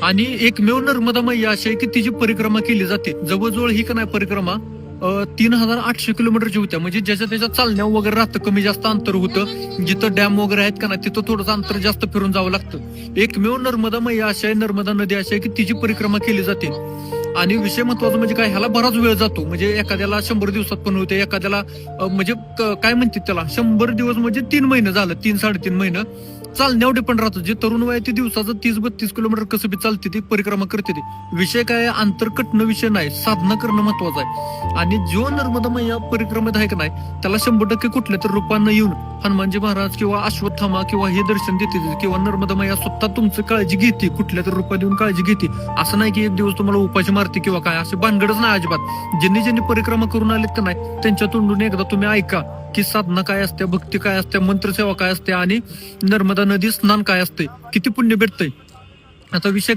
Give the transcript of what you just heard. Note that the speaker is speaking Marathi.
आणि एकमेव नर्मदा मैया अशी आहे की तिची परिक्रमा केली जाते. जवळजवळ ही का नाही परिक्रमा 3800 किलोमीटरची होत्या. म्हणजे ज्याच्या त्याच्या चालण्या वगैरे राहतं, कमी जास्त अंतर होतं. जिथं डॅम वगैरे आहेत का नाही तिथं थोडंसं अंतर जास्त फिरून जावं लागतं. एकमेव नर्मदा मैया अशी आहे, नर्मदा नदी अशी आहे की तिची परिक्रमा केली जाते. आणि विषय महत्वाचा म्हणजे काय, ह्याला बराच वेळ जातो. म्हणजे एखाद्याला 100 दिवसात पण होते, एखाद्याला म्हणजे काय म्हणतात त्याला 100 दिवस म्हणजे 3 महिने झालं, 3-3.5 महिने चालण्यावर डिपेंड राहतं. जे तरुण वय ते दिवसाचं 30-32 किलोमीटर कसं बी चालते ती परिक्रमा करते ती. विषय काय, अंतर कटणं विषय नाही, साधना करणं महत्वाचं आहे. आणि जो नर्मदा मैया परिक्रमेत आहे का नाही त्याला 100% कुठल्या तर रूपानं येऊन हनुमानजी महाराज किंवा अश्वत्थामा किंवा हे दर्शन देते, किंवा नर्मदा मैया स्वतः तुमचं काळजी घेते, कुठल्या तर रूपात येऊन काळजी घेते. असं नाही की एक दिवस तुम्हाला उपाशी मारते किंवा काय, असे भानगडच नाही अजिबात. ज्यांनी परिक्रमा करून आलेत का नाही त्यांच्या तोंडून एकदा तुम्ही ऐका की साधना काय असते, भक्ती काय असते, मंत्रसेवा काय असते आणि नर्मदा नदी स्नान काय असते, किती पुण्य भेटतंय. आता विषय